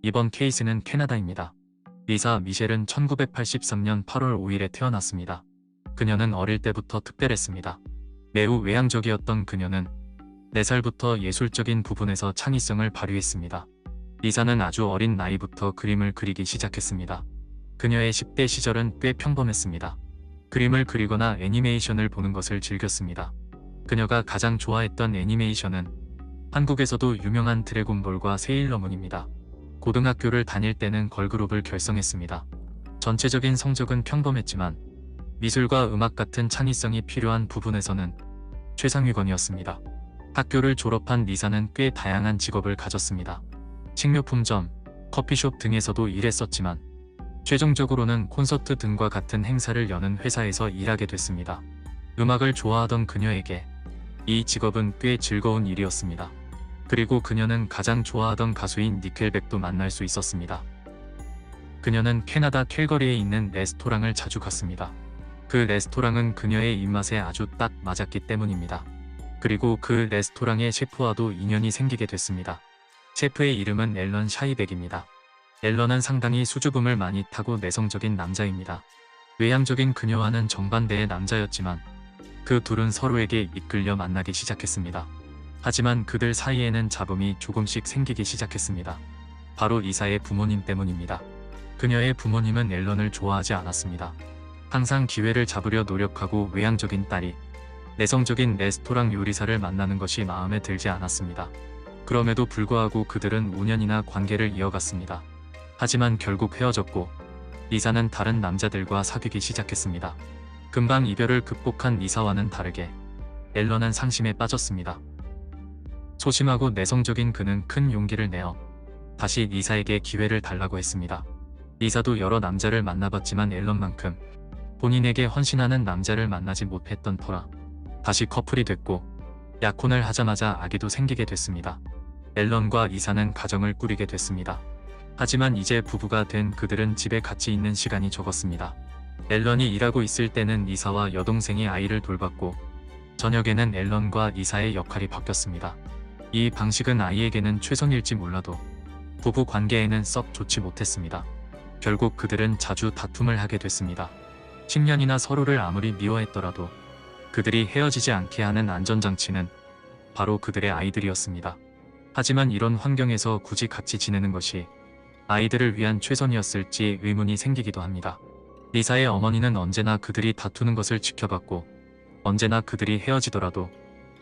이번 케이스는 캐나다입니다. 리사 미셸은 1983년 8월 5일에 태어났습니다. 그녀는 어릴 때부터 특별했습니다. 매우 외향적이었던 그녀는 4살부터 예술적인 부분에서 창의성을 발휘했습니다. 리사는 아주 어린 나이부터 그림을 그리기 시작했습니다. 그녀의 10대 시절은 꽤 평범했습니다. 그림을 그리거나 애니메이션을 보는 것을 즐겼습니다. 그녀가 가장 좋아했던 애니메이션은 한국에서도 유명한 드래곤볼과 세일러문입니다. 고등학교를 다닐 때는 걸그룹을 결성했습니다. 전체적인 성적은 평범했지만 미술과 음악 같은 창의성이 필요한 부분에서는 최상위권이었습니다. 학교를 졸업한 리사는 꽤 다양한 직업을 가졌습니다. 식료품점, 커피숍 등에서도 일했었지만 최종적으로는 콘서트 등과 같은 행사를 여는 회사에서 일하게 됐습니다. 음악을 좋아하던 그녀에게 이 직업은 꽤 즐거운 일이었습니다. 그리고 그녀는 가장 좋아하던 가수인 니켈백도 만날 수 있었습니다. 그녀는 캐나다 캘거리에 있는 레스토랑을 자주 갔습니다. 그 레스토랑은 그녀의 입맛에 아주 딱 맞았기 때문입니다. 그리고 그 레스토랑의 셰프와도 인연이 생기게 됐습니다. 셰프의 이름은 앨런 샤이백입니다. 앨런은 상당히 수줍음을 많이 타고 내성적인 남자입니다. 외향적인 그녀와는 정반대의 남자였지만 그 둘은 서로에게 이끌려 만나기 시작했습니다. 하지만 그들 사이에는 잡음이 조금씩 생기기 시작했습니다. 바로 리사의 부모님 때문입니다. 그녀의 부모님은 앨런을 좋아하지 않았습니다. 항상 기회를 잡으려 노력하고 외향적인 딸이 내성적인 레스토랑 요리사를 만나는 것이 마음에 들지 않았습니다. 그럼에도 불구하고 그들은 5년이나 관계를 이어갔습니다. 하지만 결국 헤어졌고 리사는 다른 남자들과 사귀기 시작했습니다. 금방 이별을 극복한 리사와는 다르게 앨런은 상심에 빠졌습니다. 소심하고 내성적인 그는 큰 용기를 내어 다시 리사에게 기회를 달라고 했습니다. 리사도 여러 남자를 만나봤지만 앨런만큼 본인에게 헌신하는 남자를 만나지 못했던 터라 다시 커플이 됐고 약혼을 하자마자 아기도 생기게 됐습니다. 앨런과 리사는 가정을 꾸리게 됐습니다. 하지만 이제 부부가 된 그들은 집에 같이 있는 시간이 적었습니다. 앨런이 일하고 있을 때는 리사와 여동생이 아이를 돌봤고 저녁에는 앨런과 리사의 역할이 바뀌었습니다. 이 방식은 아이에게는 최선일지 몰라도 부부 관계에는 썩 좋지 못했습니다. 결국 그들은 자주 다툼을 하게 됐습니다. 10년이나 서로를 아무리 미워했더라도 그들이 헤어지지 않게 하는 안전장치는 바로 그들의 아이들이었습니다. 하지만 이런 환경에서 굳이 같이 지내는 것이 아이들을 위한 최선이었을지 의문이 생기기도 합니다. 리사의 어머니는 언제나 그들이 다투는 것을 지켜봤고 언제나 그들이 헤어지더라도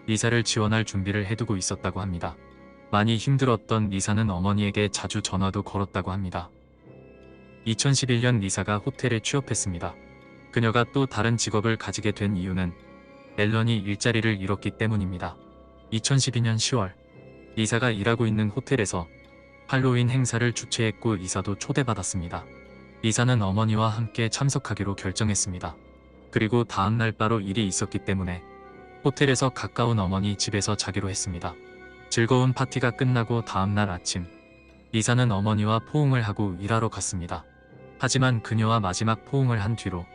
리사를 지원할 준비를 해두고 있었다고 합니다. 많이 힘들었던 리사는 어머니에게 자주 전화도 걸었다고 합니다. 2011년 리사가 호텔에 취업했습니다. 그녀가 또 다른 직업을 가지게 된 이유는 앨런이 일자리를 잃었기 때문입니다. 2012년 10월 리사가 일하고 있는 호텔에서 할로윈 행사를 주최했고 리사도 초대받았습니다. 리사는 어머니와 함께 참석하기로 결정했습니다. 그리고 다음날 바로 일이 있었기 때문에 호텔에서 가까운 어머니 집에서 자기로 했습니다. 즐거운 파티가 끝나고 다음날 아침 리사는 어머니와 포옹을 하고 일하러 갔습니다. 하지만 그녀와 마지막 포옹을 한 뒤로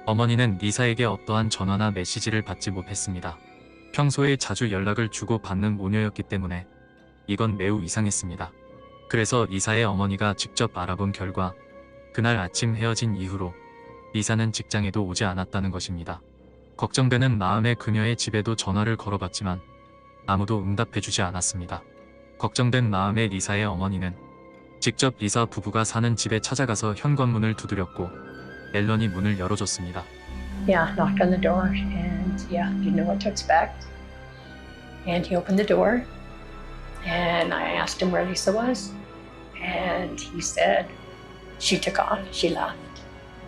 어머니는 리사에게 어떠한 전화나 메시지를 받지 못했습니다. 평소에 자주 연락을 주고 받는 모녀였기 때문에 이건 매우 이상했습니다. 그래서 리사의 어머니가 직접 알아본 결과 그날 아침 헤어진 이후로 리사는 직장에도 오지 않았다는 것입니다. 걱정되는 마음에 그녀의 집에도 전화를 걸어봤지만 아무도 응답해주지 않았습니다. 걱정된 마음에 리사의 어머니는 직접 리사 부부가 사는 집에 찾아가서 현관문을 두드렸고 앨런이 문을 열어줬습니다. Yeah, knocked on the door and didn't know what to expect. And he opened the door and I asked him where Lisa was and he said she took off, she left.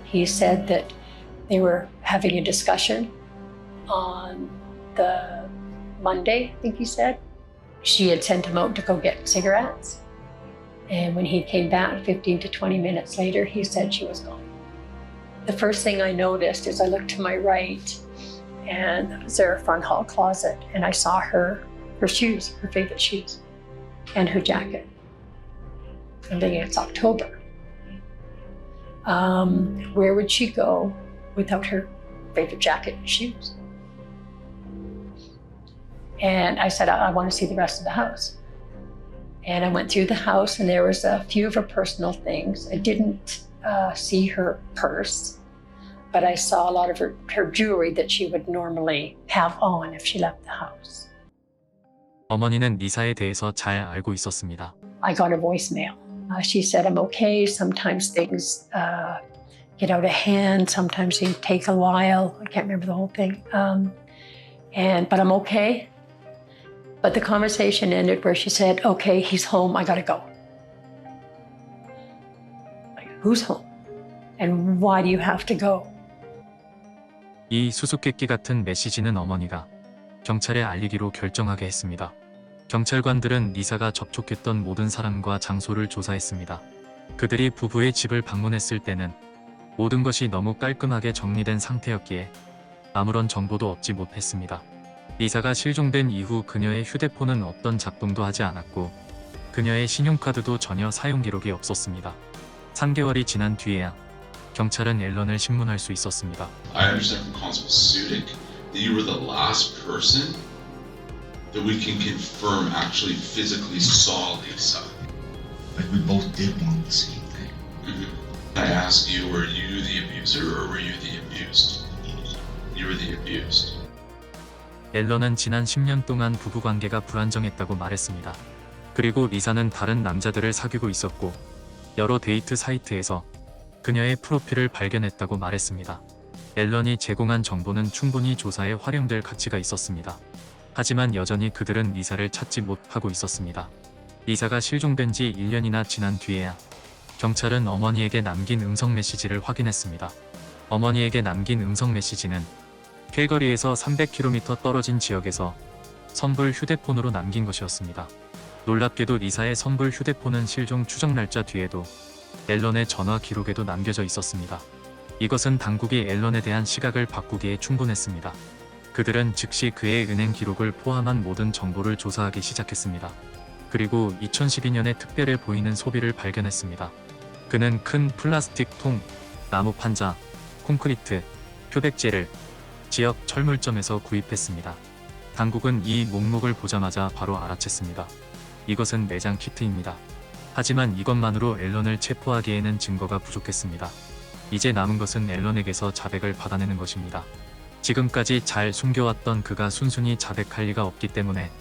He said that they were having a discussion on the Monday, I think he said. She had sent him out to go get cigarettes. And when he came back 15 to 20 minutes later, he said she was gone. The first thing I noticed is I looked to my right and that was their front hall closet and I saw her shoes, her favorite shoes, and her jacket. I'm thinking it's October. Where would she go without her favorite jacket and shoes? And I said, I want to see the rest of the house. And I went through the house, and there was a few of her personal things. I didn't see her purse, but I saw a lot of her jewelry that she would normally have on if she left the house. 어머니는 리사에 대해서 잘 알고 있었습니다. I got a voicemail. She said, I'm okay. Sometimes things get out of hand. Sometimes they take a while. I can't remember the whole thing. But I'm okay. But the conversation ended where she said, okay, he's home. I gotta go. Like, who's home? And why do you have to go? 이 수수께끼 같은 메시지는 어머니가 경찰에 알리기로 결정하게 했습니다. 경찰관들은 리사가 접촉했던 모든 사람과 장소를 조사했습니다. 그들이 부부의 집을 방문했을 때는 모든 것이 너무 깔끔하게 정리된 상태였기에 아무런 정보도 얻지 못했습니다. 리사가 실종된 이후 그녀의 휴대폰은 어떤 작동도 하지 않았고 그녀의 신용카드도 전혀 사용 기록이 없었습니다. 3개월이 지난 뒤에야 경찰은 앨런을 신문할 수 있었습니다. I understand from Constable Sudik that you were the last person that we can confirm actually physically saw Lisa. Like we both did want the same thing. I ask you, were you the abuser or were you the abused? You were the abused. 앨런은 지난 10년 동안 부부관계가 불안정했다고 말했습니다. 그리고 리사는 다른 남자들을 사귀고 있었고 여러 데이트 사이트에서 그녀의 프로필을 발견했다고 말했습니다. 앨런이 제공한 정보는 충분히 조사에 활용될 가치가 있었습니다. 하지만 여전히 그들은 리사를 찾지 못하고 있었습니다. 리사가 실종된 지 1년이나 지난 뒤에야 경찰은 어머니에게 남긴 음성 메시지를 확인했습니다. 어머니에게 남긴 음성 메시지는 캘거리에서 300km 떨어진 지역에서 선불 휴대폰으로 남긴 것이었습니다. 놀랍게도 리사의 선불 휴대폰은 실종 추적 날짜 뒤에도 앨런의 전화 기록에도 남겨져 있었습니다. 이것은 당국이 앨런에 대한 시각을 바꾸기에 충분했습니다. 그들은 즉시 그의 은행 기록을 포함한 모든 정보를 조사하기 시작했습니다. 그리고 2012년에 특별해 보이는 소비를 발견했습니다. 그는 큰 플라스틱 통, 나무 판자, 콘크리트, 표백제를 지역 철물점에서 구입했습니다. 당국은 이 목록을 보자마자 바로 알아챘습니다. 이것은 매장 키트입니다. 하지만 이것만으로 앨런을 체포하기에는 증거가 부족했습니다. 이제 남은 것은 앨런에게서 자백을 받아내는 것입니다. 지금까지 잘 숨겨왔던 그가 순순히 자백할 리가 없기 때문에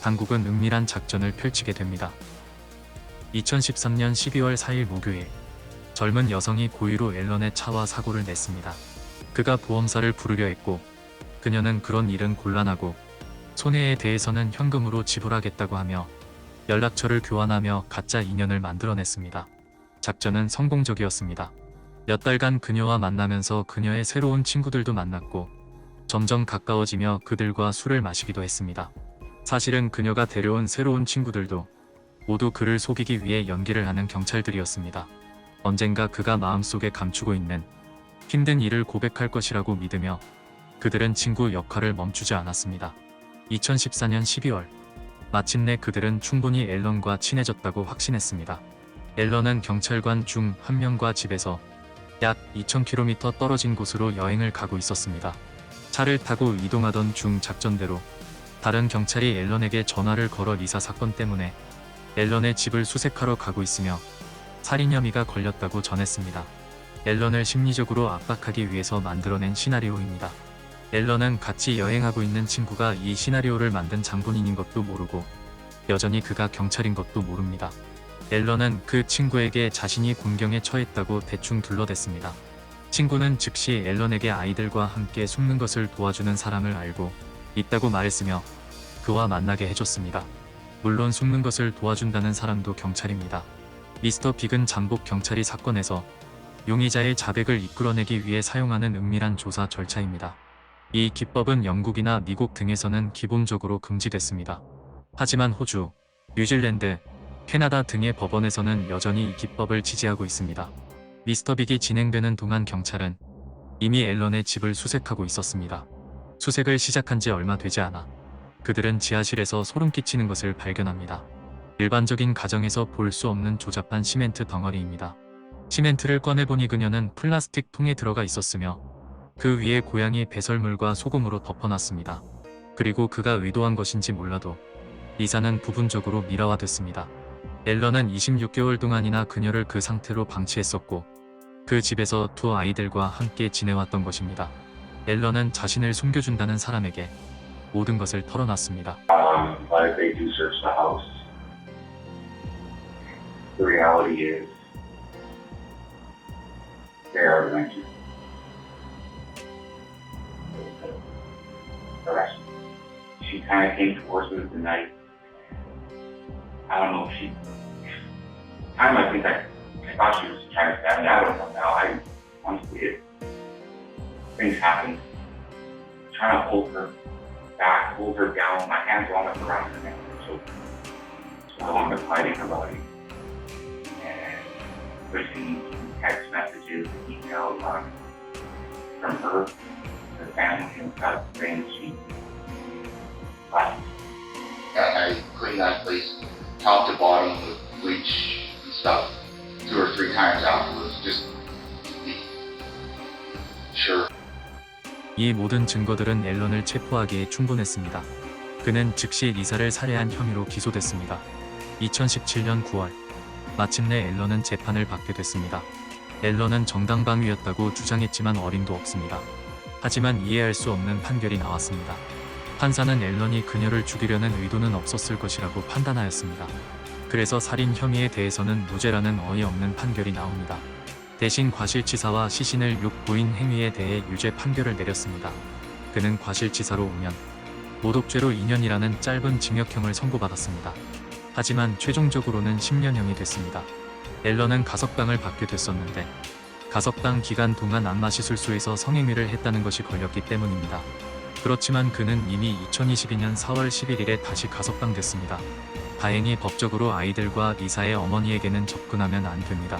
당국은 은밀한 작전을 펼치게 됩니다. 2013년 12월 4일 목요일, 젊은 여성이 고의로 앨런의 차와 사고를 냈습니다. 그가 보험사를 부르려 했고 그녀는 그런 일은 곤란하고 손해에 대해서는 현금으로 지불하겠다고 하며 연락처를 교환하며 가짜 인연을 만들어냈습니다. 작전은 성공적이었습니다. 몇 달간 그녀와 만나면서 그녀의 새로운 친구들도 만났고 점점 가까워지며 그들과 술을 마시기도 했습니다. 사실은 그녀가 데려온 새로운 친구들도 모두 그를 속이기 위해 연기를 하는 경찰들이었습니다. 언젠가 그가 마음속에 감추고 있는 힘든 일을 고백할 것이라고 믿으며 그들은 친구 역할을 멈추지 않았습니다. 2014년 12월, 마침내 그들은 충분히 앨런과 친해졌다고 확신했습니다. 앨런은 경찰관 중 한 명과 집에서 약 2000km 떨어진 곳으로 여행을 가고 있었습니다. 차를 타고 이동하던 중 작전대로 다른 경찰이 앨런에게 전화를 걸어 리사 사건 때문에 앨런의 집을 수색하러 가고 있으며 살인 혐의가 걸렸다고 전했습니다. 앨런을 심리적으로 압박하기 위해서 만들어낸 시나리오입니다. 앨런은 같이 여행하고 있는 친구가 이 시나리오를 만든 장본인인 것도 모르고 여전히 그가 경찰인 것도 모릅니다. 앨런은 그 친구에게 자신이 곤경에 처했다고 대충 둘러댔습니다. 친구는 즉시 앨런에게 아이들과 함께 숨는 것을 도와주는 사람을 알고 있다고 말했으며 그와 만나게 해줬습니다. 물론 숨는 것을 도와준다는 사람도 경찰입니다. 미스터 빅은 잠복 경찰이 사건에서 용의자의 자백을 이끌어내기 위해 사용하는 은밀한 조사 절차입니다. 이 기법은 영국이나 미국 등에서는 기본적으로 금지됐습니다. 하지만 호주, 뉴질랜드, 캐나다 등의 법원에서는 여전히 이 기법을 지지하고 있습니다. 미스터 빅이 진행되는 동안 경찰은 이미 앨런의 집을 수색하고 있었습니다. 수색을 시작한 지 얼마 되지 않아 그들은 지하실에서 소름 끼치는 것을 발견합니다. 일반적인 가정에서 볼 수 없는 조잡한 시멘트 덩어리입니다. 시멘트를 꺼내보니 그녀는 플라스틱 통에 들어가 있었으며 그 위에 고양이 배설물과 소금으로 덮어놨습니다. 그리고 그가 의도한 것인지 몰라도 리사는 부분적으로 미라화됐습니다. 앨런은 26개월 동안이나 그녀를 그 상태로 방치했었고 그 집에서 두 아이들과 함께 지내왔던 것입니다. 앨런은 자신을 숨겨준다는 사람에게 모든 것을 털어놨습니다. But they do search the house. The reality is, they are going to arrest me. She kind of came towards me with the knife. I don't know if she. Time I think I thought she was trying to stab me. I don't know now. I honestly, things happened. Trying to hold her back, hold her down. My hands were almost around her neck, so along with hiding her body. And receiving text messages, emails from her, her family, and stuff saying she left. I cleaned that place top to bottom with bleach and stuff 2 or 3 times afterwards, just to be sure. 이 모든 증거들은 앨런을 체포하기에 충분했습니다. 그는 즉시 리사를 살해한 혐의로 기소됐습니다. 2017년 9월 마침내 앨런은 재판을 받게 됐습니다. 앨런은 정당방위였다고 주장했지만 어림도 없습니다. 하지만 이해할 수 없는 판결이 나왔습니다. 판사는 앨런이 그녀를 죽이려는 의도는 없었을 것이라고 판단하였습니다. 그래서 살인 혐의에 대해서는 무죄라는 어이없는 판결이 나옵니다. 대신 과실치사와 시신을 육부인 행위에 대해 유죄 판결을 내렸습니다. 그는 과실치사로 5년, 모독죄로 2년이라는 짧은 징역형을 선고받았습니다. 하지만 최종적으로는 10년형이 됐습니다. 앨런은 가석방을 받게 됐었는데 가석방 기간 동안 안마시술소에서 성행위를 했다는 것이 걸렸기 때문입니다. 그렇지만 그는 이미 2022년 4월 11일에 다시 가석방됐습니다. 다행히 법적으로 아이들과 리사의 어머니에게는 접근하면 안 됩니다.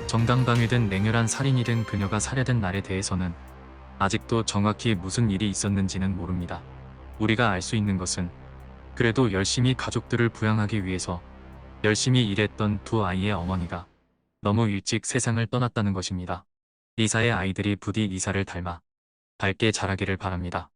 정당방위든 냉혈한 살인이든 그녀가 살해된 날에 대해서는 아직도 정확히 무슨 일이 있었는지는 모릅니다. 우리가 알 수 있는 것은 그래도 열심히 가족들을 부양하기 위해서 열심히 일했던 두 아이의 어머니가 너무 일찍 세상을 떠났다는 것입니다. 리사의 아이들이 부디 리사를 닮아 밝게 자라기를 바랍니다.